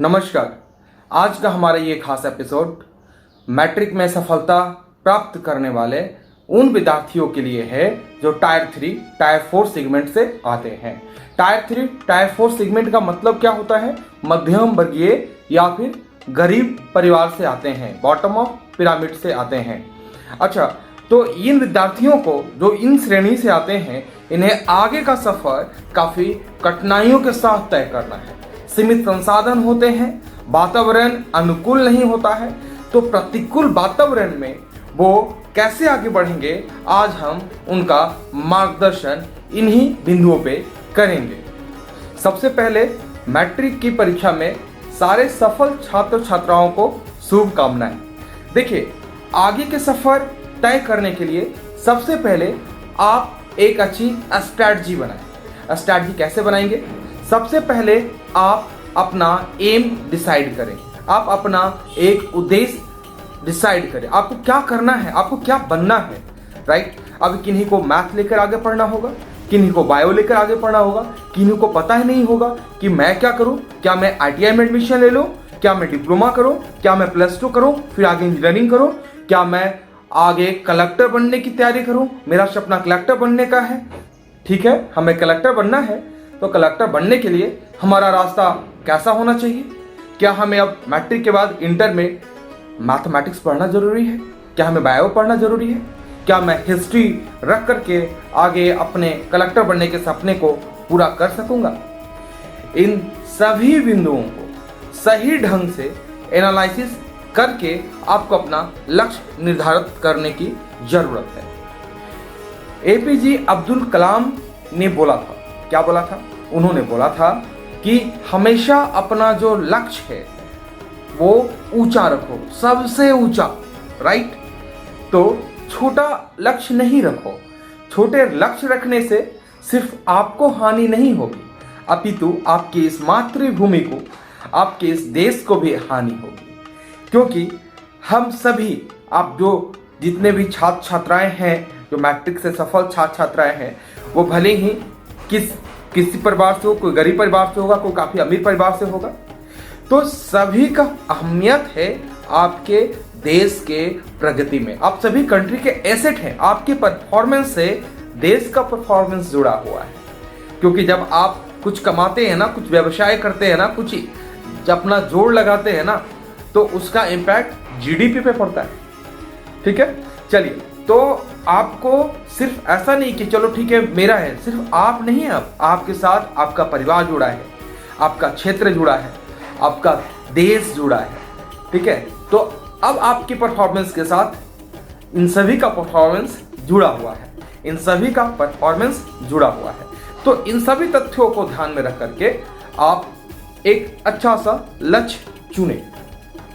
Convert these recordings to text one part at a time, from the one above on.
नमस्कार। आज का हमारा ये खास एपिसोड मैट्रिक में सफलता प्राप्त करने वाले उन विद्यार्थियों के लिए है जो टायर 3, टायर 4 सेगमेंट से आते हैं। टायर 3, टायर 4 सेगमेंट का मतलब क्या होता है? मध्यम वर्गीय या फिर गरीब परिवार से आते हैं, बॉटम ऑफ पिरामिड से आते हैं। अच्छा, तो इन विद्यार्थियों को जो इन श्रेणी से आते हैं, इन्हें आगे का सफर काफी कठिनाइयों के साथ तय करना है। सीमित संसाधन होते हैं, वातावरण अनुकूल नहीं होता है, तो प्रतिकूल वातावरण में वो कैसे आगे बढ़ेंगे, आज हम उनका मार्गदर्शन इन्हीं बिंदुओं पे करेंगे। सबसे पहले मैट्रिक की परीक्षा में सारे सफल छात्र छात्राओं को शुभकामनाएं। देखिए, आगे के सफर तय करने के लिए सबसे पहले आप एक अच्छी स्ट्रैटेजी बनाएं। स्ट्रैटेजी कैसे बनाएंगे? सबसे पहले आप अपना एम डिसाइड करें, आप अपना एक उद्देश्य डिसाइड करें। आपको क्या करना है, आपको क्या बनना है, राइट? अब किन्हीं को मैथ लेकर आगे पढ़ना होगा, किन्हीं को बायो लेकर आगे पढ़ना होगा, किन्हीं को पता ही नहीं होगा कि मैं क्या करूं। क्या मैं ITI में एडमिशन ले लूं, क्या मैं डिप्लोमा करूं, क्या मैं +2 करूं फिर आगे इंजीनियरिंग करूं, क्या मैं आगे कलेक्टर बनने की तैयारी करूं, मेरा सपना कलेक्टर बनने का है। ठीक है, हमें कलेक्टर बनना है, तो कलेक्टर बनने के लिए हमारा रास्ता कैसा होना चाहिए? क्या हमें अब मैट्रिक के बाद इंटर में मैथमेटिक्स पढ़ना जरूरी है? क्या हमें बायो पढ़ना जरूरी है? क्या मैं हिस्ट्री रख करके आगे अपने कलेक्टर बनने के सपने को पूरा कर सकूंगा? इन सभी बिंदुओं को सही ढंग से एनालिसिस करके आपको अपना लक्ष्य निर्धारित करने की जरूरत है। APJ अब्दुल कलाम ने बोला था, क्या बोला था? उन्होंने बोला था कि हमेशा अपना जो लक्ष्य है वो ऊंचा रखो, सबसे ऊंचा, राइट? तो छोटा लक्ष्य नहीं रखो। छोटे लक्ष्य रखने से सिर्फ आपको हानि नहीं होगी, अपितु आपकी इस मातृभूमि को, आपके इस देश को भी हानि होगी। क्योंकि हम सभी, आप जो जितने भी छात्र छात्राएं हैं जो मैट्रिक से सफल छात्र छात्राएं हैं, वो भले ही किसी परिवार से हो, कोई गरीब परिवार से होगा, कोई काफी अमीर परिवार से होगा, तो सभी का अहमियत है आपके देश के प्रगति में। आप सभी कंट्री के एसेट हैं। आपके परफॉर्मेंस से देश का परफॉर्मेंस जुड़ा हुआ है। क्योंकि जब आप कुछ कमाते हैं ना, कुछ व्यवसाय करते हैं ना, कुछ जब अपना जोड़ लगाते हैं ना, तो उसका इम्पैक्ट GDP पे पड़ता है। ठीक है, चलिए, तो आपको सिर्फ ऐसा नहीं कि चलो ठीक है मेरा है, सिर्फ आप नहीं है, आपके साथ आपका परिवार जुड़ा है, आपका क्षेत्र जुड़ा है, आपका देश जुड़ा है। ठीक है, तो अब आपकी परफॉर्मेंस के साथ इन सभी का परफॉर्मेंस जुड़ा हुआ है, इन सभी का परफॉर्मेंस जुड़ा हुआ है। तो इन सभी तथ्यों को ध्यान में रख करके आप एक अच्छा सा लक्ष्य चुने।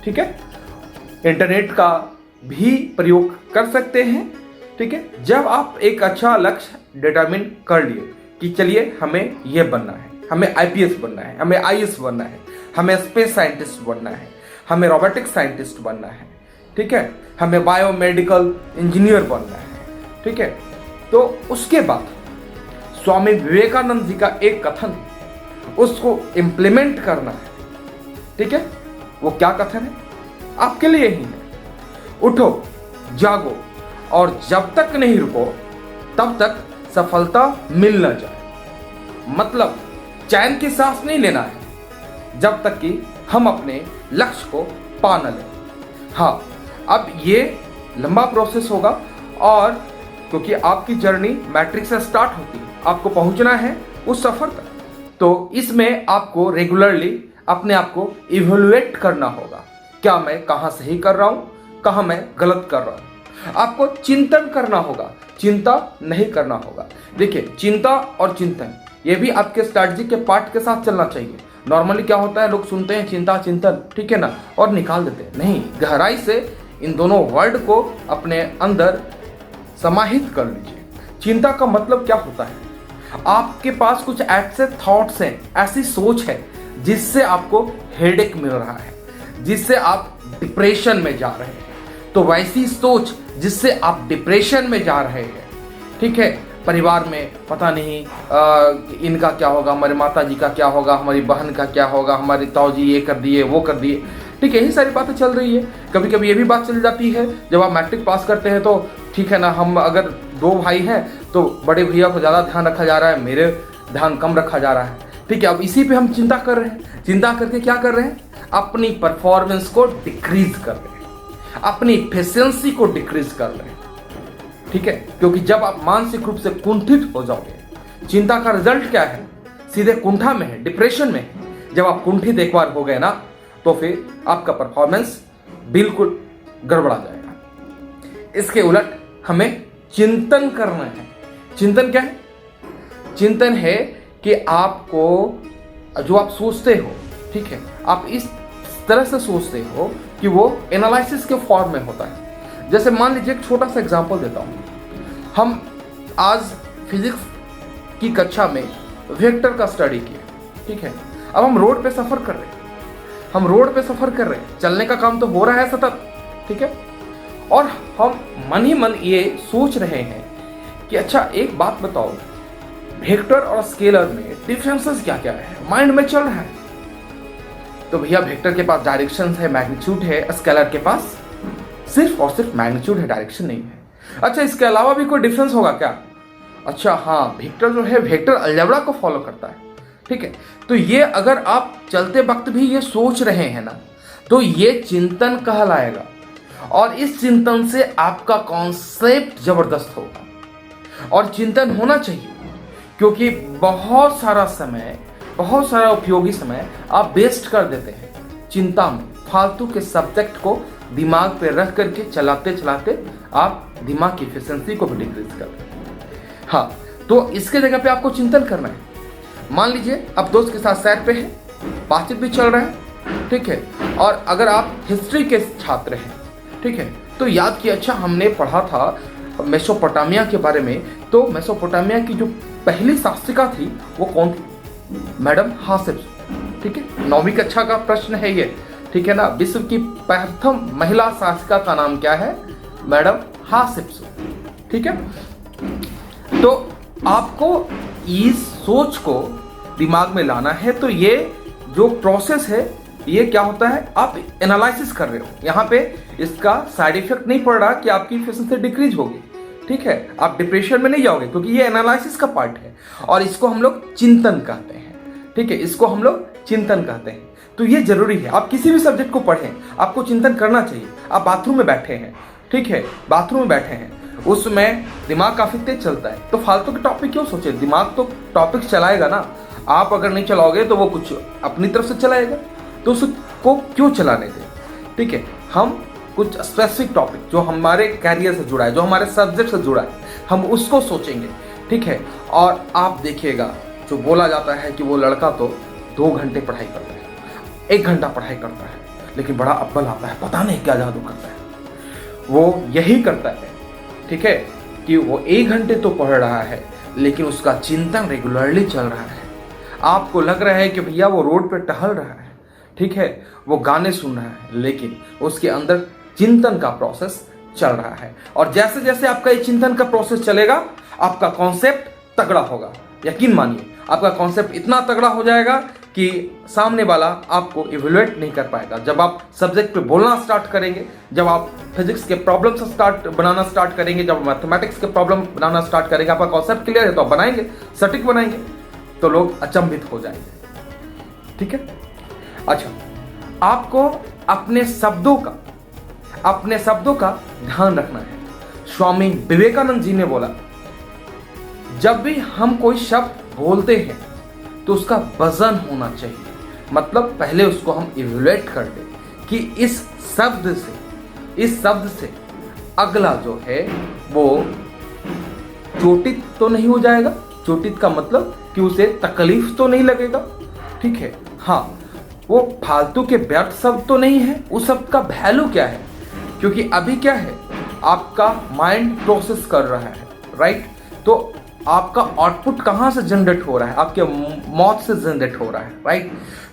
ठीक है, इंटरनेट का भी प्रयोग कर सकते हैं। ठीक है, जब आप एक अच्छा लक्ष्य डिटरमिन कर लिए कि चलिए हमें यह बनना है, हमें IPS बनना है, हमें IAS बनना है, हमें स्पेस साइंटिस्ट बनना है, हमें रोबोटिक्स साइंटिस्ट बनना है, ठीक है, हमें बायोमेडिकल इंजीनियर बनना है। ठीक है, तो उसके बाद स्वामी विवेकानंद जी का एक कथन है, उसको इम्प्लीमेंट करना है। ठीक है, वो क्या कथन है? आपके लिए ही है। उठो, जागो और जब तक नहीं रुको तब तक सफलता मिल न जाए। मतलब चैन की सांस नहीं लेना है जब तक कि हम अपने लक्ष्य को पा न लें। हाँ, अब ये लंबा प्रोसेस होगा, और क्योंकि आपकी जर्नी मैट्रिक से स्टार्ट होती है, आपको पहुंचना है उस सफर तक, तो इसमें आपको रेगुलरली अपने आप को इवेल्युएट करना होगा। क्या मैं कहाँ सही कर रहा हूँ, कहाँ मैं गलत कर रहा हूँ। आपको चिंतन करना होगा, चिंता नहीं करना होगा। देखिए, चिंता और चिंतन ये भी आपके स्ट्रैटेजी के पार्ट के साथ चलना चाहिए। नॉर्मली क्या होता है, लोग सुनते हैं चिंता चिंतन, ठीक है ना, और निकाल देते हैं। नहीं, गहराई से इन दोनों वर्ड को अपने अंदर समाहित कर लीजिए। चिंता का मतलब क्या होता है? आपके पास कुछ ऐसे थॉट्स हैं, ऐसी सोच है जिससे आपको हेडेक मिल रहा है, जिससे आप डिप्रेशन में जा रहे हैं। तो वैसी सोच जिससे आप डिप्रेशन में जा रहे हैं, ठीक है, परिवार में पता नहीं इनका क्या होगा, हमारे माता जी का क्या होगा, हमारी बहन का क्या होगा, हमारे ताऊ जी ये कर दिए वो कर दिए। ठीक है, यही सारी बातें चल रही है। कभी कभी ये भी बात चल जाती है जब आप मैट्रिक पास करते हैं तो ठीक है ना, हम अगर 2 भाई हैं तो बड़े भैया को ज़्यादा ध्यान रखा जा रहा है, मेरे ध्यान कम रखा जा रहा है। ठीक है, अब इसी पे हम चिंता कर रहे हैं। चिंता करके क्या कर रहे हैं, अपनी परफॉर्मेंस को डिक्रीज कर रहे हैं, अपनी एफिशिएंसी को डिक्रीज कर रहे हैं। ठीक है, क्योंकि जब आप मानसिक रूप से कुंठित हो जाओगे, चिंता का रिजल्ट क्या है, सीधे कुंठा में है, डिप्रेशन में है। जब आप कुंठित एक बार हो गए ना तो फिर आपका परफॉर्मेंस बिल्कुल गड़बड़ा जाएगा। इसके उलट हमें चिंतन करना है। चिंतन क्या है? चिंतन है कि आपको जो आप सोचते हो, ठीक है, आप इस तरह से सोचते हो कि वो एनालिसिस के फॉर्म में होता है। जैसे मान लीजिए एक छोटा सा एग्जांपल देता हूँ। हम आज फिजिक्स की कक्षा में वेक्टर का स्टडी किया, ठीक है। अब हम रोड पे सफ़र कर रहे हैं, हम रोड पे सफ़र कर रहे हैं, चलने का काम तो हो रहा है सतत, ठीक है। और हम मन ही मन ये सोच रहे हैं कि अच्छा एक बात बताओ, वेक्टर और स्केलर में डिफरेंसेस क्या क्या है, माइंड में चल रहा है। तो भैया वेक्टर के पास डायरेक्शन है, मैग्नीट्यूड है, स्केलर के पास सिर्फ और सिर्फ मैग्नीट्यूड है, डायरेक्शन नहीं है। अच्छा इसके अलावा भी कोई डिफरेंस होगा क्या? अच्छा हाँ, वेक्टर जो है वेक्टर अलजेब्रा को फॉलो करता है, ठीक है। तो ये अगर आप चलते वक्त भी ये सोच रहे हैं ना, तो ये चिंतन कहलाएगा। और इस चिंतन से आपका कॉन्सेप्ट जबरदस्त होगा। और चिंतन होना चाहिए, क्योंकि बहुत सारा समय, बहुत सारा उपयोगी समय आप वेस्ट कर देते हैं चिंता में, फालतू के सब्जेक्ट को दिमाग पे रख करके चलाते चलाते आप दिमाग की एफिशिएंसी को भी डिक्रीज कर रहे हैं। हाँ, तो इसके जगह पे आपको चिंतन करना है। मान लीजिए आप दोस्त के साथ सैर पे हैं, बातचीत भी चल रहा है, ठीक है। और अगर आप हिस्ट्री के छात्र हैं, ठीक है, तो याद किया अच्छा हमने पढ़ा था मेसोपोटामिया के बारे में, तो मेसोपोटामिया की जो पहली शासिका थी वो कौन थी? मैडम हाथशेप्सुत, ठीक है। 9वीं कक्षा का प्रश्न है ये, ठीक है ना। विश्व की प्रथम महिला शासिका का नाम क्या है? मैडम हाथशेप्सुत, ठीक है। तो आपको इस सोच को दिमाग में लाना है। तो ये जो प्रोसेस है ये क्या होता है, आप एनालिसिस कर रहे हो। यहाँ पे इसका साइड इफेक्ट नहीं पड़ रहा कि आपकी एफिशिएंसी डिक्रीज होगी, ठीक है। आप डिप्रेशन में नहीं जाओगे, क्योंकि ये एनालिसिस का पार्ट है और इसको हम लोग चिंतन कहते हैं, ठीक है। इसको हम लोग चिंतन कहते हैं। तो ये जरूरी है, आप किसी भी सब्जेक्ट को पढ़ें आपको चिंतन करना चाहिए। आप बाथरूम में बैठे हैं, ठीक है, बाथरूम में बैठे हैं, उसमें दिमाग काफी तेज चलता है, तो फालतू के टॉपिक क्यों सोचे? दिमाग तो टॉपिक चलाएगा ना। आप अगर नहीं चलाओगे तो वो कुछ अपनी तरफ से चलाएगा, तो उसको क्यों चलाने दें, ठीक है। हम कुछ स्पेसिफिक टॉपिक जो हमारे कैरियर से जुड़ा है, जो हमारे सब्जेक्ट से जुड़ा है, हम उसको सोचेंगे, ठीक है। और आप देखिएगा जो बोला जाता है कि वो लड़का तो 2 घंटे पढ़ाई करता है, 1 घंटा पढ़ाई करता है, लेकिन बड़ा अव्वल आता है, पता नहीं क्या जादू करता है। वो यही करता है, ठीक है, कि वो 1 घंटे तो पढ़ रहा है लेकिन उसका चिंतन रेगुलरली चल रहा है। आपको लग रहा है कि भैया वो रोड पे टहल रहा है, ठीक है, वो गाने सुन रहा है, लेकिन उसके अंदर चिंतन का प्रोसेस चल रहा है। और जैसे जैसे आपका ये चिंतन का प्रोसेस चलेगा, आपका कॉन्सेप्ट तगड़ा होगा। यकीन मानिए, आपका कॉन्सेप्ट इतना तगड़ा हो जाएगा कि सामने वाला आपको इवेल्युएट नहीं कर पाएगा। जब आप सब्जेक्ट पे बोलना स्टार्ट करेंगे, जब आप फिजिक्स के प्रॉब्लम्स बनाना स्टार्ट करेंगे, जब मैथमेटिक्स के प्रॉब्लम बनाना स्टार्ट करेंगे, आपका कॉन्सेप्ट क्लियर है तो आप बनाएंगे, सटीक बनाएंगे, तो लोग अचंभित हो जाएंगे, ठीक है। अच्छा, आपको अपने शब्दों का ध्यान रखना है। स्वामी विवेकानंद जी ने बोला, जब भी हम कोई शब्द बोलते हैं तो उसका वजन होना चाहिए। मतलब पहले उसको हम इवैल्यूएट कर दें कि इस शब्द से अगला जो है वो चोटित तो नहीं हो जाएगा। चोटित का मतलब कि उसे तकलीफ तो नहीं लगेगा, ठीक है। हाँ, वो फालतू के व्यर्थ शब्द तो नहीं है। उस शब्द का वैल्यू क्या है? क्योंकि अभी क्या है, आपका माइंड प्रोसेस कर रहा है, राइट। तो आपका आउटपुट कहाँ से जनरेट हो रहा है? आपके मौत से जनरेट हो रहा है, राइट।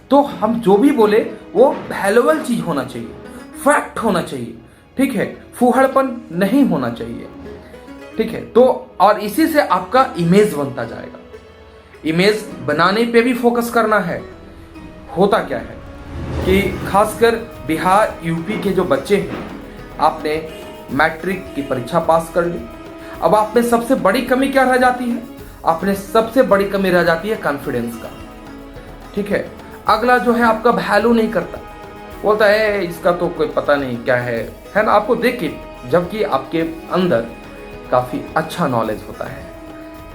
तो हम जो भी बोले वो वैल्यूएबल चीज होना चाहिए, फैक्ट होना चाहिए, ठीक है, फूहड़पन नहीं होना चाहिए। ठीक है। तो और इसी से आपका इमेज बनता जाएगा। इमेज बनाने पे भी फोकस करना है। होता क्या है कि खासकर बिहार यूपी के जो बच्चे हैं, आपने मैट्रिक की परीक्षा पास कर ली, अब आप में सबसे बड़ी कमी क्या रह जाती है? आपने सबसे बड़ी कमी रह जाती है कॉन्फिडेंस का, ठीक है। अगला जो है आपका वैल्यू नहीं करता, बोलता है इसका तो कोई पता नहीं क्या है ना, आपको देख के, जबकि आपके अंदर काफ़ी अच्छा नॉलेज होता है,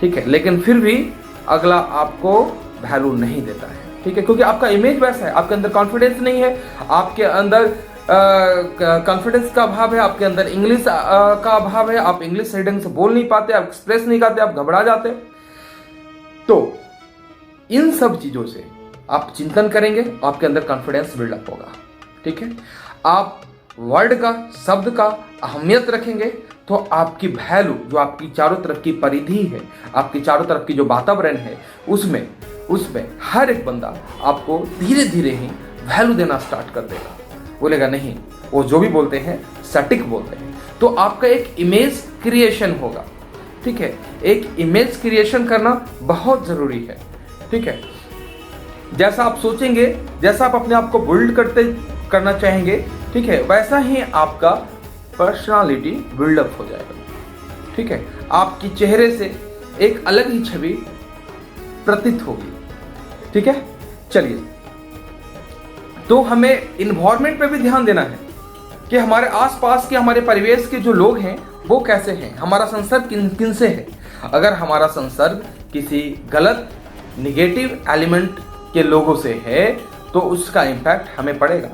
ठीक है, लेकिन फिर भी अगला आपको वैल्यू नहीं देता है, ठीक है, क्योंकि आपका इमेज वैसा है, आपके अंदर कॉन्फिडेंस नहीं है, आपके अंदर कॉन्फिडेंस का अभाव है, आपके अंदर इंग्लिश का अभाव है, आप इंग्लिश सही ढंग से बोल नहीं पाते, आप एक्सप्रेस नहीं करते, आप घबरा जाते। तो इन सब चीज़ों से आप चिंतन करेंगे, आपके अंदर कॉन्फिडेंस बिल्डअप होगा, ठीक है। आप वर्ड का, शब्द का अहमियत रखेंगे तो आपकी वैल्यू, जो आपकी चारों तरफ की परिधि है, आपकी चारों तरफ की जो वातावरण है, उसमें हर एक बंदा आपको धीरे धीरे ही वैल्यू देना स्टार्ट कर देगा, बोलेगा नहीं वो जो भी बोलते हैं सटीक बोलते हैं। तो आपका एक इमेज क्रिएशन होगा, ठीक है। एक इमेज क्रिएशन करना बहुत जरूरी है, ठीक है। जैसा आप सोचेंगे, जैसा आप अपने आप को बिल्ड करना चाहेंगे, ठीक है, वैसा ही आपका पर्सनालिटी बिल्डअप हो जाएगा, ठीक है। आपकी चेहरे से एक अलग ही छवि प्रतीत होगी, ठीक है। चलिए, तो हमें इन्वायरमेंट पे भी ध्यान देना है कि हमारे आसपास के, हमारे परिवेश के जो लोग हैं वो कैसे हैं, हमारा संसर्ग किन से है। अगर हमारा संसर्ग किसी गलत निगेटिव एलिमेंट के लोगों से है तो उसका इम्पैक्ट हमें पड़ेगा।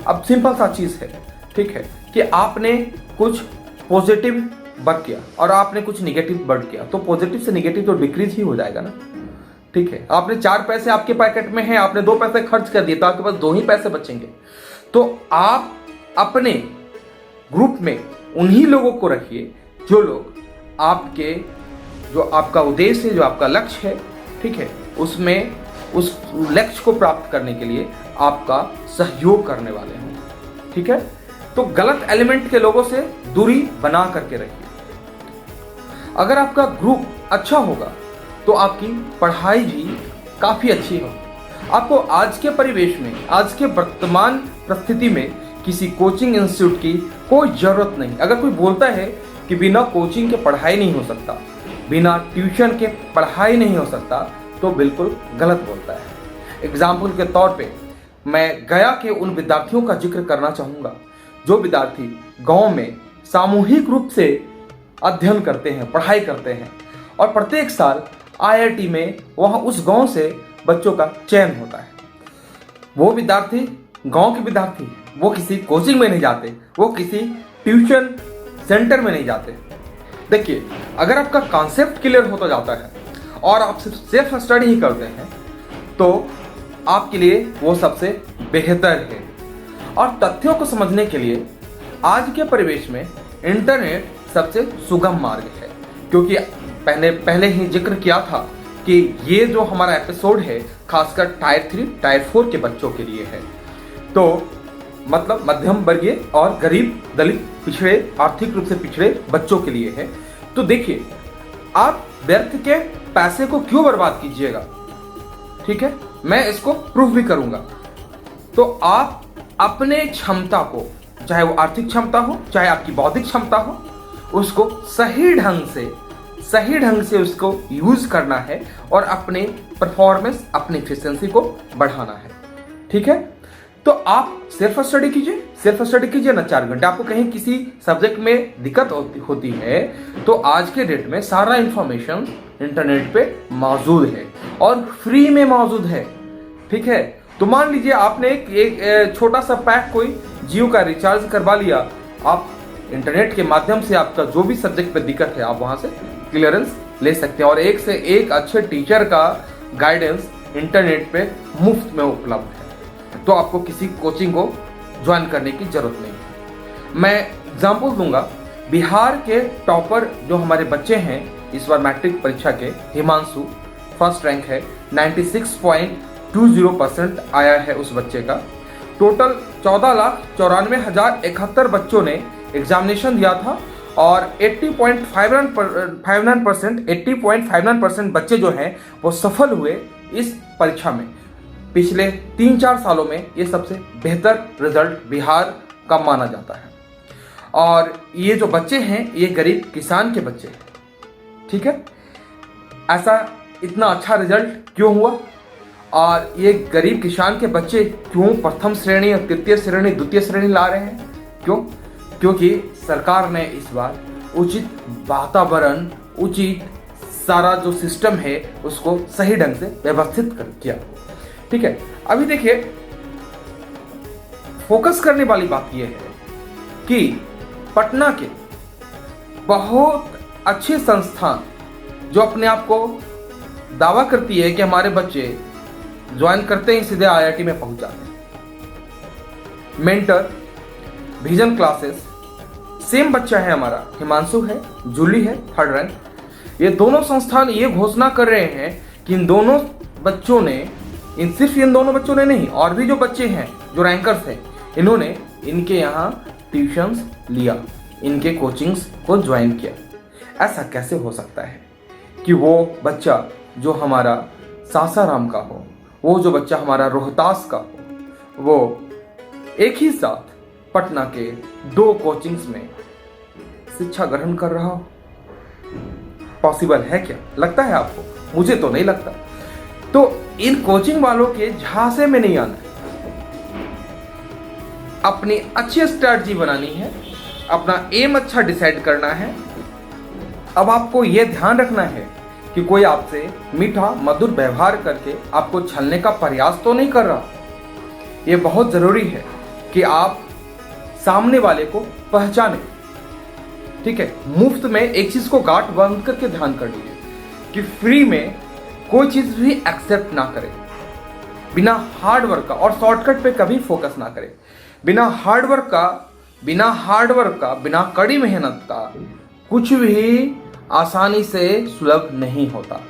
अब सिंपल सा चीज़ है, ठीक है, कि आपने कुछ पॉजिटिव वर्क किया और आपने कुछ निगेटिव वर्क किया, तो पॉजिटिव से निगेटिव तो डिक्रीज ही हो जाएगा ना, ठीक है। आपने 4 पैसे आपके पैकेट में हैं, आपने 2 पैसे खर्च कर दिए तो आपके पास 2 ही पैसे बचेंगे। तो आप अपने ग्रुप में उन्हीं लोगों को रखिए जो लोग आपके, जो आपका उद्देश्य है, जो आपका लक्ष्य है, ठीक है, उसमें उस लक्ष्य को प्राप्त करने के लिए आपका सहयोग करने वाले हैं, ठीक है। तो गलत एलिमेंट के लोगों से दूरी बना करके रखिए। अगर आपका ग्रुप अच्छा होगा तो आपकी पढ़ाई भी काफ़ी अच्छी होगी। आपको आज के परिवेश में, आज के वर्तमान परिस्थिति में किसी कोचिंग इंस्टीट्यूट की कोई ज़रूरत नहीं। अगर कोई बोलता है कि बिना कोचिंग के पढ़ाई नहीं हो सकता, बिना ट्यूशन के पढ़ाई नहीं हो सकता, तो बिल्कुल गलत बोलता है। एग्जाम्पल के तौर पे मैं गया के उन विद्यार्थियों का जिक्र करना चाहूँगा जो विद्यार्थी गांव में सामूहिक रूप से अध्ययन करते हैं, पढ़ाई करते हैं, और प्रत्येक साल IIT में वहाँ उस गांव से बच्चों का चयन होता है। वो विद्यार्थी गांव के विद्यार्थी, वो किसी कोचिंग में नहीं जाते, वो किसी ट्यूशन सेंटर में नहीं जाते। देखिए, अगर आपका कॉन्सेप्ट क्लियर होता जाता है और आप सिर्फ सेल्फ स्टडी ही करते हैं तो आपके लिए वो सबसे बेहतर है। और तथ्यों को समझने के लिए आज के परिवेश में इंटरनेट सबसे सुगम मार्ग है, क्योंकि पहले ही जिक्र किया था कि ये जो हमारा एपिसोड है खासकर टायर 3, टायर 4 के बच्चों के लिए है। तो मतलब मध्यम वर्गीय और गरीब, दलित, पिछड़े, आर्थिक रूप से पिछड़े बच्चों के लिए है। तो देखिए, आप व्यर्थ के पैसे को क्यों बर्बाद कीजिएगा, ठीक है, मैं इसको प्रूफ भी करूंगा। तो आप अपने क्षमता को, चाहे वो आर्थिक क्षमता हो, चाहे आपकी बौद्धिक क्षमता हो, उसको सही ढंग से उसको यूज करना है और अपने परफॉर्मेंस, अपनी एफिशिएंसी को बढ़ाना है, ठीक है। तो आप सेल्फ स्टडी कीजिए ना 4 घंटे। आपको कहीं किसी सब्जेक्ट में दिक्कत होती है तो आज के डेट में सारा इंफॉर्मेशन इंटरनेट पे मौजूद है और फ्री में मौजूद है, ठीक है। तो मान लीजिए आपने एक छोटा सा पैक कोई जियो का रिचार्ज करवा लिया, आप इंटरनेट के माध्यम से आपका जो भी सब्जेक्ट पे दिक्कत है आप वहां से क्लियरेंस ले सकते हैं, और एक से एक अच्छे टीचर का गाइडेंस इंटरनेट पे मुफ्त में उपलब्ध है। तो आपको किसी कोचिंग को ज्वाइन करने की जरूरत नहीं है। मैं एग्जाम्पल दूंगा, बिहार के टॉपर जो हमारे बच्चे हैं इस बार मैट्रिक परीक्षा के, हिमांशु फर्स्ट रैंक है, 96.20% आया है उस बच्चे का। टोटल 14,94,071 बच्चों ने एग्जामिनेशन दिया था और 80.59% बच्चे जो हैं वो सफल हुए इस परीक्षा में। पिछले 3-4 सालों में ये सबसे बेहतर रिजल्ट बिहार का माना जाता है। और ये जो बच्चे हैं ये गरीब किसान के बच्चे हैं, ठीक है। ऐसा इतना अच्छा रिजल्ट क्यों हुआ और ये गरीब किसान के बच्चे क्यों प्रथम श्रेणी और तृतीय श्रेणी द्वितीय श्रेणी ला रहे हैं? क्यों? क्योंकि सरकार ने इस बार उचित वातावरण, उचित सारा जो सिस्टम है उसको सही ढंग से व्यवस्थित कर किया, ठीक है। अभी देखिए, फोकस करने वाली बात यह है कि पटना के बहुत अच्छे संस्थान जो अपने आप को दावा करती है कि हमारे बच्चे ज्वाइन करते ही सीधे IIT में पहुंच जाते हैं। मेंटर, विजन क्लासेस, सेम बच्चा है हमारा, हिमांशु है, जूली है, 3rd रैंक। ये दोनों संस्थान ये घोषणा कर रहे हैं कि इन दोनों बच्चों ने, सिर्फ इन दोनों बच्चों ने नहीं, और भी जो बच्चे हैं जो रैंकर्स हैं, इन्होंने इनके यहाँ ट्यूशंस लिया, इनके कोचिंग्स को ज्वाइन किया। ऐसा कैसे हो सकता है कि वो बच्चा जो हमारा सासाराम का हो, वो जो बच्चा हमारा रोहतास का हो, वो एक ही साथ पटना के 2 कोचिंग्स में शिक्षा ग्रहण कर रहा हो? पॉसिबल है क्या? लगता है आपको? मुझे तो नहीं लगता। तो इन कोचिंग वालों के झांसे में नहीं आना है, अपनी अच्छी स्ट्रैटेजी बनानी है, अपना एम अच्छा डिसाइड करना है। अब आपको यह ध्यान रखना है कि कोई आपसे मीठा मधुर व्यवहार करके आपको छलने का प्रयास तो नहीं कर रहा। यह बहुत जरूरी है कि आप सामने वाले को पहचाने, ठीक है। मुफ्त में एक चीज को गांठ बांध करके ध्यान कर लीजिए कि फ्री में कोई चीज भी एक्सेप्ट ना करें, बिना हार्डवर्क का, और शॉर्टकट पे कभी फोकस ना करें। बिना हार्डवर्क का, बिना कड़ी मेहनत का कुछ भी आसानी से सुलभ नहीं होता।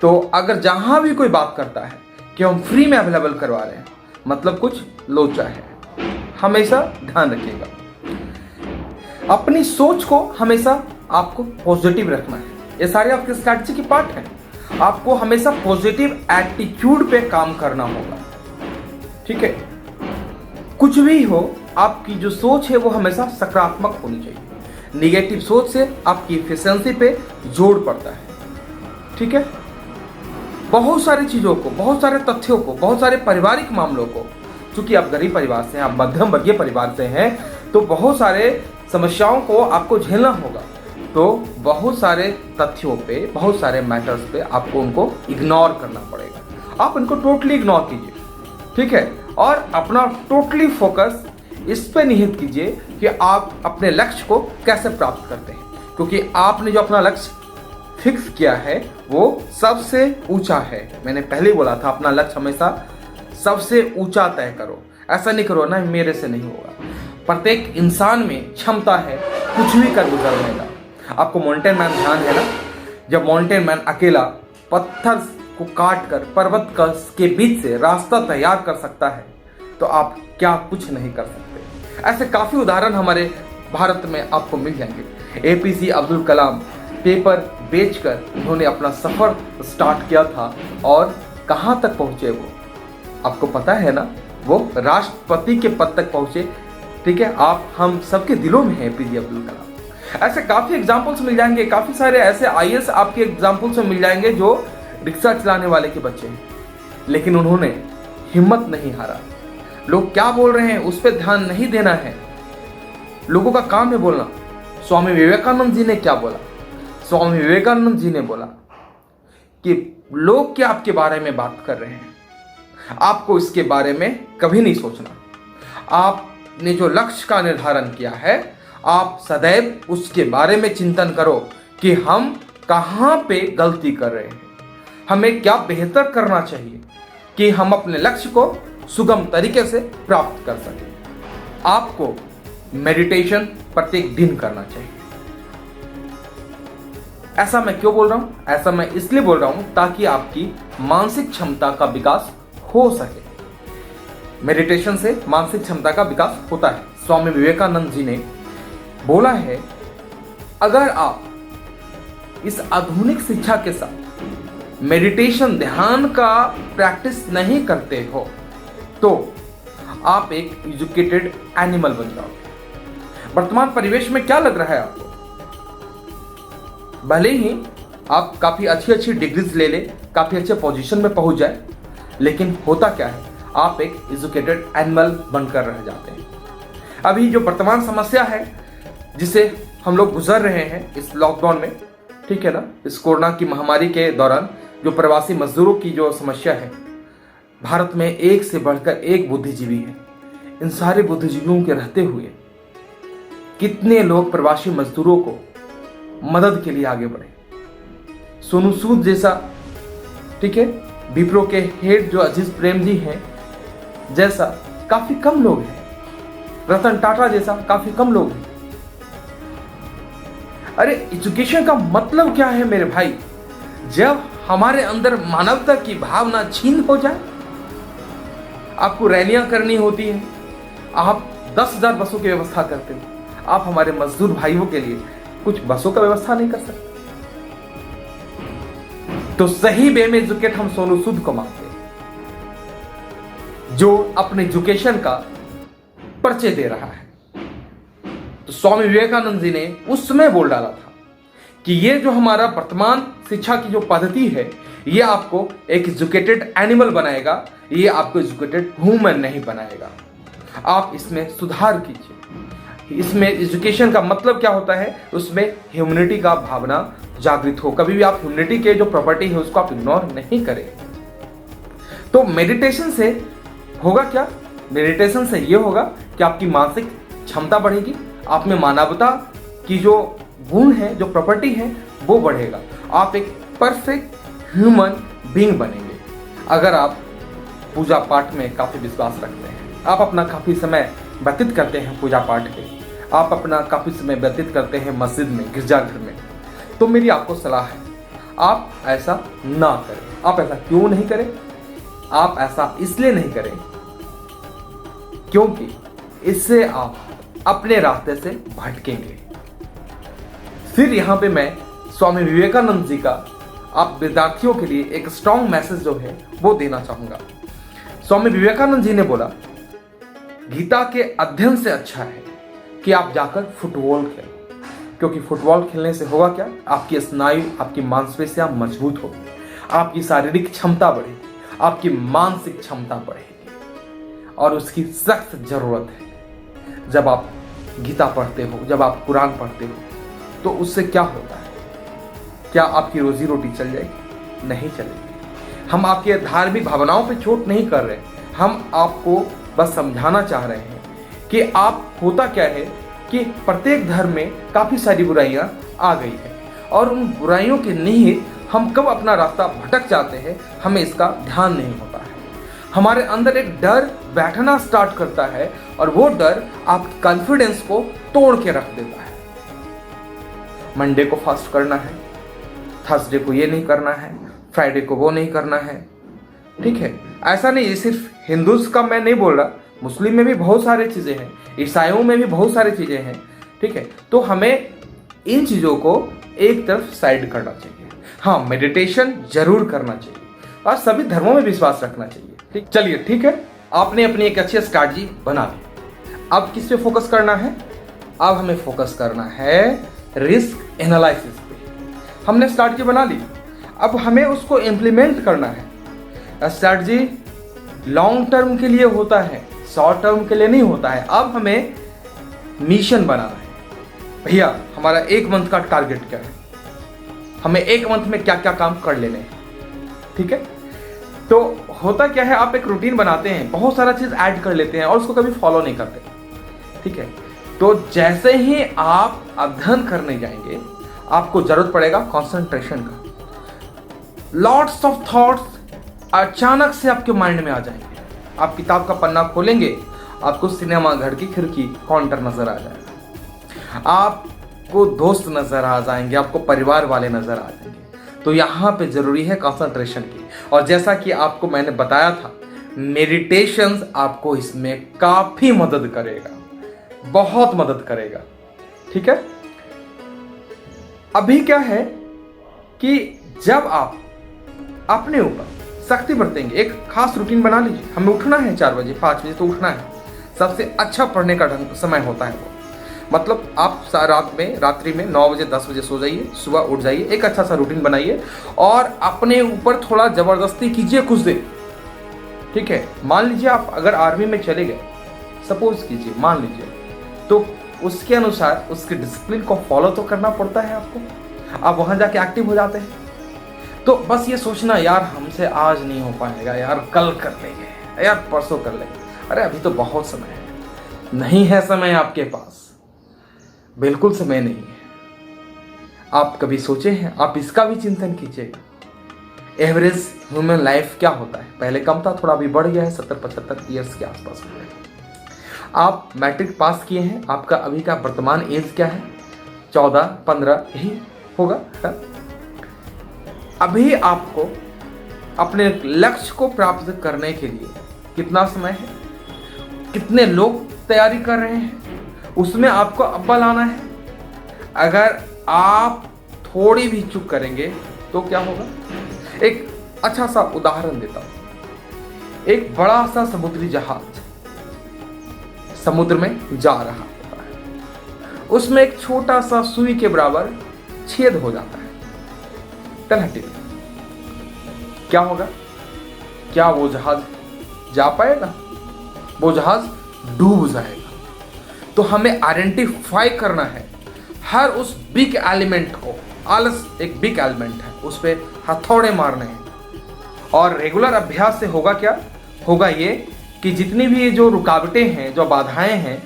तो अगर जहां भी कोई बात करता है कि हम फ्री में अवेलेबल करवा रहे हैं, मतलब कुछ लोचा है। हमेशा ध्यान रखिएगा, अपनी सोच को हमेशा आपको पॉजिटिव रखना है। ये सारे आपके स्ट्रैटेजी की पार्ट है। आपको हमेशा पॉजिटिव एटीट्यूड पे काम करना होगा, ठीक है। कुछ भी हो, आपकी जो सोच है वो हमेशा सकारात्मक होनी चाहिए। निगेटिव सोच से आपकी एफिशिएंसी पे जोर पड़ता है, ठीक है। बहुत सारी चीजों को, बहुत सारे तथ्यों को, बहुत सारे पारिवारिक मामलों को, चूंकि आप गरीब परिवार से हैं, आप मध्यम वर्गीय परिवार से हैं, तो बहुत सारे समस्याओं को आपको झेलना होगा। तो बहुत सारे तथ्यों पे, बहुत सारे मैटर्स पे आपको उनको इग्नोर करना पड़ेगा। आप इनको टोटली इग्नोर कीजिए, ठीक है, और अपना टोटली फोकस इस पे निहित कीजिए कि आप अपने लक्ष्य को कैसे प्राप्त करते हैं, क्योंकि आपने जो अपना लक्ष्य फिक्स किया है वो सबसे ऊंचा है। मैंने पहले बोला था, अपना लक्ष्य हमेशा सबसे ऊंचा तय करो। ऐसा नहीं करो ना मेरे से नहीं होगा। प्रत्येक इंसान में क्षमता है कुछ भी कर गुजरने का। आपको माउंटेन मैन ध्यान है ना, जब माउंटेन मैन अकेला पत्थर को काट कर पर्वत के बीच से रास्ता तैयार कर सकता है, तो आप क्या कुछ नहीं कर सकते। ऐसे काफी उदाहरण हमारे भारत में आपको मिल जाएंगे। APJ अब्दुल कलाम पेपर बेचकर उन्होंने अपना सफर स्टार्ट किया था, और कहां तक पहुंचे वो आपको पता है ना, वो राष्ट्रपति के पद तक पहुंचे, ठीक है। आप हम सबके दिलों में है APJ अब्दुल कलाम। ऐसे काफी एग्जाम्पल्स मिल जाएंगे, काफी सारे ऐसे IAS आपके एग्जाम्पल्स में मिल जाएंगे जो रिक्शा चलाने वाले के बच्चे हैं, लेकिन उन्होंने हिम्मत नहीं हारा। लोग क्या बोल रहे हैं उस पर ध्यान नहीं देना है, लोगों का काम है बोलना। स्वामी विवेकानंद जी ने क्या बोला? स्वामी विवेकानंद जी ने बोला कि लोग क्या आपके बारे में बात कर रहे हैं, आपको इसके बारे में कभी नहीं सोचना। आपने जो लक्ष्य का निर्धारण किया है, आप सदैव उसके बारे में चिंतन करो कि हम कहां पे गलती कर रहे हैं, हमें क्या बेहतर करना चाहिए कि हम अपने लक्ष्य को सुगम तरीके से प्राप्त कर सकें। आपको मेडिटेशन प्रत्येक दिन करना चाहिए। ऐसा मैं क्यों बोल रहा हूं? ऐसा मैं इसलिए बोल रहा हूं ताकि आपकी मानसिक क्षमता का विकास हो सके। मेडिटेशन से मानसिक क्षमता का विकास होता है। स्वामी विवेकानंद जी ने बोला है अगर आप इस आधुनिक शिक्षा के साथ मेडिटेशन ध्यान का प्रैक्टिस नहीं करते हो तो आप एक एजुकेटेड एनिमल बन जाओगे। वर्तमान परिवेश में क्या लग रहा है आपको? भले ही आप काफी अच्छी अच्छी डिग्रीज ले ले, काफी अच्छे पोजीशन में पहुंच जाए, लेकिन होता क्या है, आप एक एजुकेटेड एनिमल बनकर रह जाते हैं। अभी जो वर्तमान समस्या है जिसे हम लोग गुजर रहे हैं इस लॉकडाउन में, ठीक है ना, इस कोरोना की महामारी के दौरान जो प्रवासी मजदूरों की जो समस्या है, भारत में एक से बढ़कर एक बुद्धिजीवी है। इन सारे बुद्धिजीवियों के रहते हुए कितने लोग प्रवासी मजदूरों को मदद के लिए आगे बढ़े। सोनू सूद जैसा, ठीक है, विप्रो के हेड जो अजीज प्रेम जी हैं जैसा काफी कम लोग हैं। रतन टाटा जैसा काफी कम लोग हैं। अरे एजुकेशन का मतलब क्या है मेरे भाई? जब हमारे अंदर मानवता की भावना छीन हो जाए। आपको रैलियां करनी होती है, आप 10,000 बसों की व्यवस्था करते हो, आप हमारे मजदूर भाइयों के लिए कुछ बसों का व्यवस्था नहीं कर सकते। तो सही वे में एजुकेट हम सोनू सूद को मानते हैं, जो अपने एजुकेशन का परिचय दे रहा है। तो स्वामी विवेकानंद जी ने उस समय बोल डाला था कि ये जो हमारा वर्तमान शिक्षा की जो पद्धति है, ये आपको एक एजुकेटेड एनिमल बनाएगा, ये आपको एजुकेटेड ह्यूमन नहीं बनाएगा। आप इसमें सुधार कीजिए। इसमें एजुकेशन का मतलब क्या होता है, उसमें ह्यूमैनिटी का भावना जागृत हो। कभी भी आप ह्यूमैनिटी के जो प्रॉपर्टी है उसको आप इग्नोर नहीं करें। तो मेडिटेशन से होगा क्या? मेडिटेशन से ये होगा कि आपकी मानसिक क्षमता बढ़ेगी, आप में मानवता की जो गुण है, जो प्रॉपर्टी है, वो बढ़ेगा। आप एक परफेक्ट ह्यूमन बीइंग बनेंगे। अगर आप पूजा पाठ में काफी विश्वास रखते हैं, आप अपना काफी समय व्यतीत करते हैं पूजा पाठ के, आप अपना काफी समय व्यतीत करते हैं मस्जिद में, गिरजाघर में, तो मेरी आपको सलाह है, आप ऐसा ना करें। आप ऐसा क्यों नहीं करें? आप ऐसा इसलिए नहीं करें क्योंकि इससे आप अपने रास्ते से भटकेंगे। फिर यहां पे मैं स्वामी विवेकानंद जी का आप विद्यार्थियों के लिए एक स्ट्रॉन्ग मैसेज जो है वो देना चाहूंगा। स्वामी विवेकानंद जी ने बोला, गीता के अध्ययन से अच्छा है कि आप जाकर फुटबॉल खेलें, क्योंकि फुटबॉल खेलने से होगा क्या, आपकी स्नायु, आपकी मांसपेशियां मजबूत होगी, आपकी शारीरिक क्षमता बढ़ेगी, आपकी मानसिक क्षमता बढ़ेगी, और उसकी सख्त जरूरत है। जब आप गीता पढ़ते हो, जब आप कुरान पढ़ते हो, तो उससे क्या होता है? क्या आपकी रोजी रोटी चल जाएगी? नहीं चलेगी। हम आपके धार्मिक भावनाओं पे चोट नहीं कर रहे, हम आपको बस समझाना चाह रहे हैं कि आप, होता क्या है कि प्रत्येक धर्म में काफी सारी बुराइयां आ गई है, और उन बुराइयों के निहित हम कब अपना रास्ता भटक जाते हैं, हमें इसका ध्यान नहीं होता है। हमारे अंदर एक डर बैठना स्टार्ट करता है, और वो डर आपके कॉन्फिडेंस को तोड़ के रख देता है। मंडे को फास्ट करना है, थर्सडे को ये नहीं करना है, फ्राइडे को वो नहीं करना है, ठीक है। ऐसा नहीं, ये सिर्फ हिंदूज का मैं नहीं बोल रहा, मुस्लिम में भी बहुत सारी चीज़ें हैं, ईसाइयों में भी बहुत सारी चीज़ें हैं, ठीक है। तो हमें इन चीज़ों को एक तरफ साइड करना चाहिए। हाँ, मेडिटेशन जरूर करना चाहिए और सभी धर्मों में विश्वास रखना चाहिए, ठीक। चलिए, ठीक है, आपने अपनी एक अच्छी स्ट्रैटेजी बना ली। अब किस पे फोकस करना है? अब हमें फोकस करना है रिस्क एनालिसिस पे। हमने स्ट्रैटेजी बना ली, अब हमें उसको इम्प्लीमेंट करना है। स्ट्रैटेजी लॉन्ग टर्म के लिए होता है, शॉर्ट टर्म के लिए नहीं होता है। अब हमें मिशन बनाना है। भैया, हमारा 1 मंथ का टारगेट क्या है, हमें 1 मंथ में क्या क्या काम कर लेने हैं, ठीक है। तो होता क्या है, आप एक रूटीन बनाते हैं, बहुत सारा चीज ऐड कर लेते हैं और उसको कभी फॉलो नहीं करते, ठीक है। तो जैसे ही आप अध्ययन करने जाएंगे, आपको जरूरत पड़ेगा कंसंट्रेशन का। लॉट्स ऑफ थॉट्स अचानक से आपके माइंड में आ जाएंगे। आप किताब का पन्ना खोलेंगे, आपको सिनेमा घर की खिड़की काउंटर नजर आ जाएगा, आपको दोस्त नजर आ जाएंगे, आपको परिवार वाले नजर आ जाएंगे। तो यहाँ पे जरूरी है कंसंट्रेशन की, और जैसा कि आपको मैंने बताया था, मेडिटेशन आपको इसमें काफी मदद करेगा, बहुत मदद करेगा, ठीक है। अभी क्या है कि जब आप अपने ऊपर सख्ती बरतेंगे, एक खास रूटीन बना लीजिए। हमें उठना है 4 बजे 5 बजे तो उठना है। सबसे अच्छा पढ़ने का समय होता है वो। मतलब आप रात्रि में 9 बजे 10 बजे सो जाइए, सुबह उठ जाइए, एक अच्छा सा रूटीन बनाइए और अपने ऊपर थोड़ा जबरदस्ती कीजिए कुछ देर। ठीक है, मान लीजिए आप अगर आर्मी में चले गए, सपोज कीजिए, मान लीजिए, तो उसके अनुसार उसके डिसिप्लिन को फॉलो तो करना पड़ता है आपको। आप वहां जाके एक्टिव हो जाते हैं। तो बस ये सोचना, यार हमसे आज नहीं हो पाएगा, यार कल कर लेंगे, यार परसों कर लेंगे, अरे अभी तो बहुत समय है। नहीं है समय आपके पास, बिल्कुल समय नहीं है। आप कभी सोचे हैं? आप इसका भी चिंतन कीजिएगा। एवरेज ह्यूमन लाइफ क्या होता है? पहले कम था, थोड़ा अभी बढ़ गया है, 70-75 ईयर्स के आसपास हो गए। आप मैट्रिक पास किए हैं, आपका अभी का वर्तमान एज क्या है? 14-15 यही होगा। अभी आपको अपने लक्ष्य को प्राप्त करने के लिए कितना समय है? कितने लोग तैयारी कर रहे हैं? उसमें आपको अव्वल आना है। अगर आप थोड़ी भी चूक करेंगे तो क्या होगा? एक अच्छा सा उदाहरण देता हूं। एक बड़ा सा समुद्री जहाज समुद्र में जा रहा होता है, उसमें एक छोटा सा सुई के बराबर छेद हो जाता है तलहटी में। क्या होगा? क्या वो जहाज जा पाएगा? वो जहाज डूब जाएगा। तो हमें आइडेंटिफाई करना है हर उस बिग एलिमेंट को। आलस एक बिग एलिमेंट है, उस पर हथौड़े मारने हैं। और रेगुलर अभ्यास से होगा क्या? होगा ये कि जितनी भी ये जो रुकावटें हैं, जो बाधाएं हैं,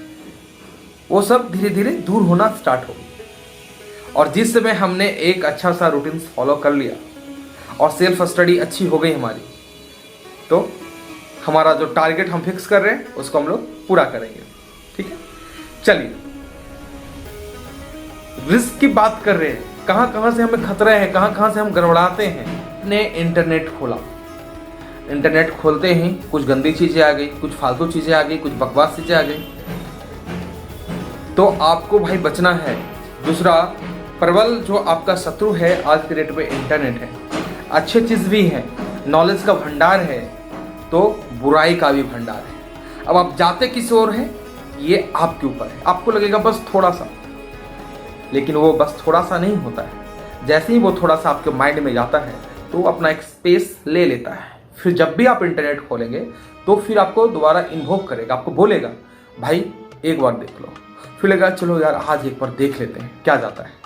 वो सब धीरे धीरे दूर होना स्टार्ट होगी। और जिस समय हमने एक अच्छा सा रूटीन फॉलो कर लिया और सेल्फ स्टडी अच्छी हो गई हमारी, तो हमारा जो टारगेट हम फिक्स कर रहे हैं उसको हम लोग पूरा करेंगे। ठीक है, चलिए रिस्क की बात कर रहे हैं। कहां कहां से हमें खतरा है, कहां कहां से हम गड़बड़ाते हैं। ने इंटरनेट खोला, इंटरनेट खोलते ही कुछ गंदी चीजें आ गई, कुछ फालतू चीजें आ गई, कुछ बकवास चीजें आ गई। तो आपको भाई बचना है। दूसरा, प्रबल जो आपका शत्रु है आज के डेट में इंटरनेट है। अच्छी चीज भी है, नॉलेज का भंडार है, तो बुराई का भी भंडार है। अब आप जाते किस ओर हैं ये आपके ऊपर है। आपको लगेगा बस थोड़ा सा, लेकिन वो बस थोड़ा सा नहीं होता है। जैसे ही वो थोड़ा सा आपके माइंड में जाता है तो वो अपना एक स्पेस ले लेता है। फिर जब भी आप इंटरनेट खोलेंगे तो फिर आपको दोबारा इन्वोक करेगा, आपको बोलेगा भाई एक बार देख लो। फिर लगेगा चलो यार आज एक बार देख लेते हैं क्या जाता है।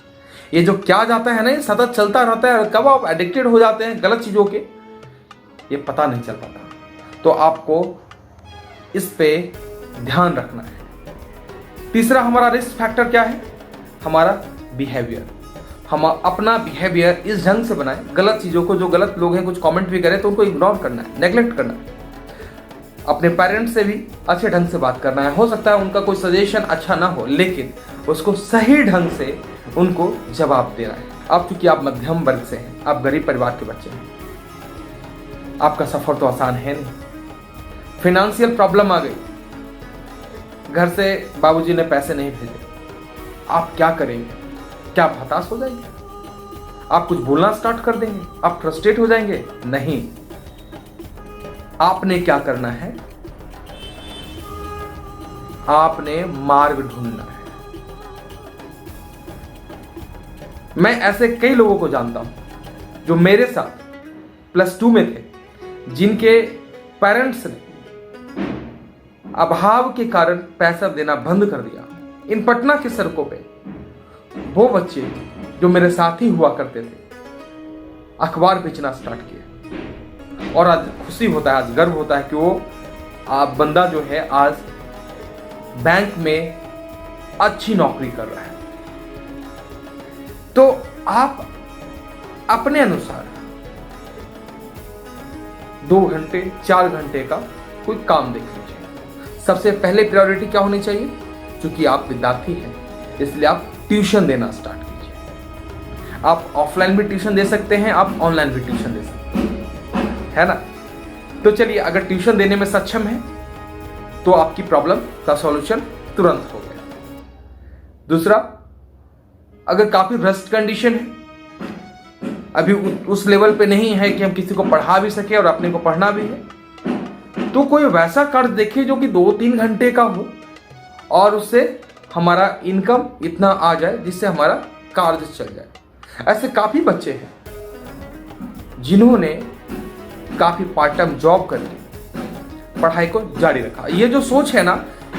ये जो क्या जाता है ना, ये सतत चलता रहता है। कब आप एडिक्टेड हो जाते हैं गलत चीज़ों के, ये पता नहीं चल पाता। तो आपको इस पे ध्यान रखना है। तीसरा हमारा रिस्क फैक्टर क्या है? हमारा बिहेवियर। हम अपना बिहेवियर इस ढंग से बनाएं, गलत चीज़ों को, जो गलत लोग हैं कुछ कमेंट भी करें तो उनको इग्नोर करना है, नेग्लेक्ट करना है। अपने पेरेंट्स से भी अच्छे ढंग से बात करना है। हो सकता है उनका कोई सजेशन अच्छा ना हो, लेकिन उसको सही ढंग से उनको जवाब देना है। अब चूंकि आप मध्यम वर्ग से हैं, आप गरीब परिवार के बच्चे हैं, आपका सफर तो आसान है नहीं। फिनेंशियल प्रॉब्लम आ गई, घर से बाबूजी ने पैसे नहीं भेजे, आप क्या करेंगे? क्या आप हताश हो जाएंगे? आप कुछ बोलना स्टार्ट कर देंगे? आप फ्रस्ट्रेट हो जाएंगे? नहीं। आपने क्या करना है? आपने मार्ग ढूंढना है। मैं ऐसे कई लोगों को जानता हूं जो मेरे साथ +2 में थे, जिनके पेरेंट्स ने अभाव के कारण पैसा देना बंद कर दिया। इन पटना की सड़कों पे वो बच्चे जो मेरे साथ ही हुआ करते थे, अखबार बेचना स्टार्ट किए। और आज खुशी होता है, आज गर्व होता है कि वो बंदा जो है आज बैंक में अच्छी नौकरी कर रहा है। तो आप अपने अनुसार 2 घंटे 4 घंटे का कोई काम देख लीजिए। सबसे पहले प्रायोरिटी क्या होनी चाहिए? क्योंकि आप विद्यार्थी हैं, इसलिए आप ट्यूशन देना स्टार्ट कीजिए। आप ऑफलाइन भी ट्यूशन दे सकते हैं, आप ऑनलाइन भी ट्यूशन दे सकते हैं, है ना? तो चलिए, अगर ट्यूशन देने में सक्षम है तो आपकी प्रॉब्लम का सॉल्यूशन तुरंत हो गया। दूसरा, अगर काफ़ी रस्ट कंडीशन है, अभी उस लेवल पे नहीं है कि हम किसी को पढ़ा भी सके और अपने को पढ़ना भी है, तो कोई वैसा कार्य देखिए जो कि 2-3 घंटे का हो और उससे हमारा इनकम इतना आ जाए जिससे हमारा कार्य चल जाए। ऐसे काफ़ी बच्चे हैं जिन्होंने काफ़ी पार्ट टाइम जॉब करके पढ़ाई को जारी रखा। ये जो सोच है ना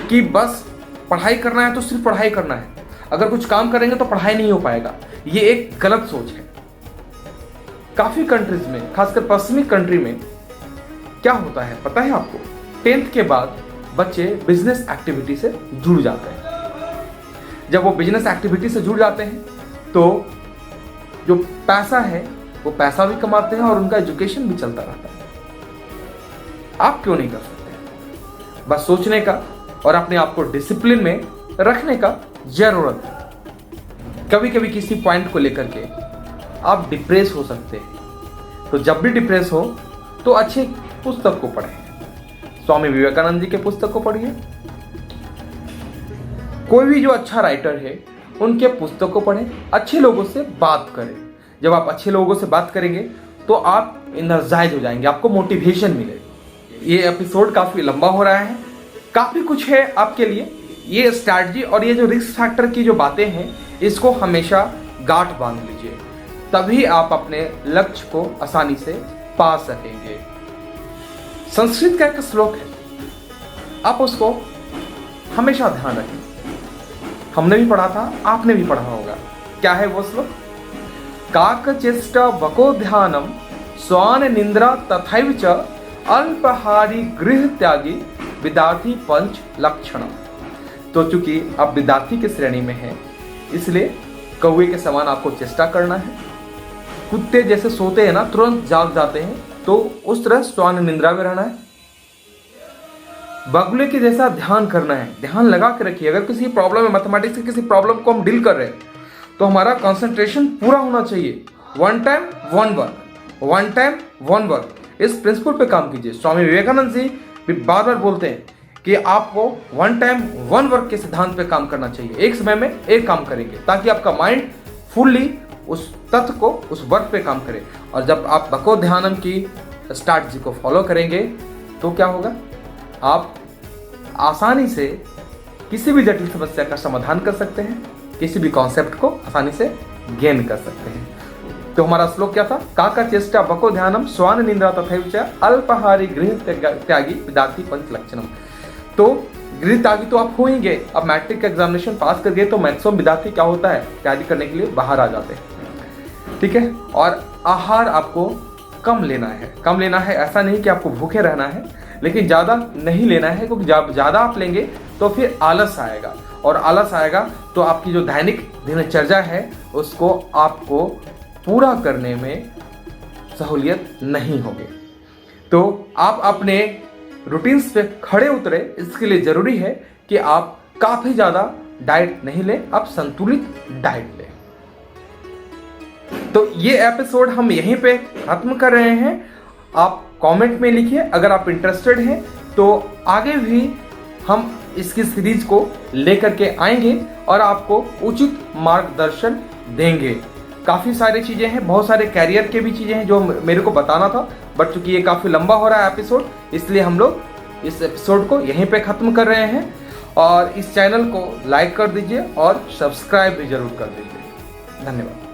कि बस पढ़ाई करना है तो सिर्फ पढ़ाई करना है, अगर कुछ काम करेंगे तो पढ़ाई नहीं हो पाएगा, ये एक गलत सोच है। काफ़ी कंट्रीज में, खासकर पश्चिमी कंट्री में क्या होता है पता है आपको? 10th के बाद बच्चे बिजनेस एक्टिविटी से जुड़ जाते हैं। जब वो बिजनेस एक्टिविटी से जुड़ जाते हैं तो जो पैसा है वो पैसा भी कमाते हैं और उनका एजुकेशन भी चलता रहता है। आप क्यों नहीं कर सकते? बस सोचने का और अपने आप को डिसिप्लिन में रखने का जरूरत है। कभी कभी किसी पॉइंट को लेकर के आप डिप्रेस हो सकते हैं, तो जब भी डिप्रेस हो तो अच्छे पुस्तक को पढ़ें। स्वामी विवेकानंद जी के पुस्तक को पढ़िए, कोई भी जो अच्छा राइटर है उनके पुस्तक को पढ़ें, अच्छे लोगों से बात करें। जब आप अच्छे लोगों से बात करेंगे तो आप एनर्जाइज हो जाएंगे, आपको मोटिवेशन मिलेगी। ये एपिसोड काफ़ी लंबा हो रहा है, काफ़ी कुछ है आपके लिए। ये स्ट्रैटेजी और ये जो रिस्क फैक्टर की जो बातें हैं इसको हमेशा गांठ बांध लीजिए, तभी आप अपने लक्ष्य को आसानी से पा सकेंगे। संस्कृत का एक श्लोक है, आप उसको हमेशा ध्यान रखें। हमने भी पढ़ा था, आपने भी पढ़ा होगा। क्या है वो श्लोक? काक चेष्टा बको ध्यानम स्वान निंद्रा तथैव च अल्पहारी गृह त्यागी विद्यार्थी पंच लक्षणम। तो चूंकि आप विद्यार्थी की श्रेणी में हैं, इसलिए कौवे के समान आपको चेष्टा करना है। कुत्ते जैसे सोते हैं ना, तुरंत जाग जाते हैं, तो उस तरह स्वान निंद्रा में रहना है। बगुले के जैसा ध्यान करना है, ध्यान लगा के रखिए। अगर किसी प्रॉब्लम है, मैथमेटिक्स की किसी प्रॉब्लम को हम डील कर रहे हैं, तो हमारा कंसंट्रेशन पूरा होना चाहिए। 1 टाइम 1 वर्क, 1 टाइम 1 वर्क, इस प्रिंसिपल पे काम कीजिए। स्वामी विवेकानंद जी भी बार बार बोलते हैं कि आपको 1 टाइम 1 वर्क के सिद्धांत पे काम करना चाहिए। एक समय में एक काम करेंगे ताकि आपका माइंड फुल्ली उस तत्व को, उस वर्क पे काम करे। और जब आप बको ध्यानम की स्ट्रैटेजी को फॉलो करेंगे तो क्या होगा? आप आसानी से किसी भी जटिल समस्या का समाधान कर सकते हैं, किसी भी कॉन्सेप्ट को आसानी से गेन कर सकते हैं। तो हमारा श्लोक क्या था? काका चेष्टा बको ध्यानम स्वान निंद्रा तथैव च अल्पहारी गृह त्यागी विद्यार्थी पंच लक्षणम। तो गृह त्यागी तो आप होंगे। अब मैट्रिक का एग्जामिनेशन पास कर गए तो मैक्सिमम विद्यार्थी क्या होता है, तैयारी करने के लिए बाहर आ जाते हैं, ठीक है। और आहार आपको कम लेना है। कम लेना है ऐसा नहीं कि आपको भूखे रहना है, लेकिन ज़्यादा नहीं लेना है, क्योंकि जब ज़्यादा आप लेंगे तो फिर आलस आएगा, और आलस आएगा तो आपकी जो दैनिक दिनचर्या है उसको आपको पूरा करने में सहूलियत नहीं होगी। तो आप अपने रूटीन्स पे खड़े उतरे, इसके लिए ज़रूरी है कि आप काफ़ी ज़्यादा डाइट नहीं लें, आप संतुलित डाइट लें। तो ये एपिसोड हम यहीं पे खत्म कर रहे हैं। आप कमेंट में लिखिए अगर आप इंटरेस्टेड हैं, तो आगे भी हम इसकी सीरीज को लेकर के आएंगे और आपको उचित मार्गदर्शन देंगे। काफ़ी सारी चीज़ें हैं, बहुत सारे कैरियर के भी चीज़ें हैं जो मेरे को बताना था, बट चूंकि ये काफ़ी लंबा हो रहा है एपिसोड, इसलिए हम लोग इस एपिसोड को यहीं पे ख़त्म कर रहे हैं। और इस चैनल को लाइक कर दीजिए और सब्सक्राइब भी जरूर कर दीजिए। धन्यवाद।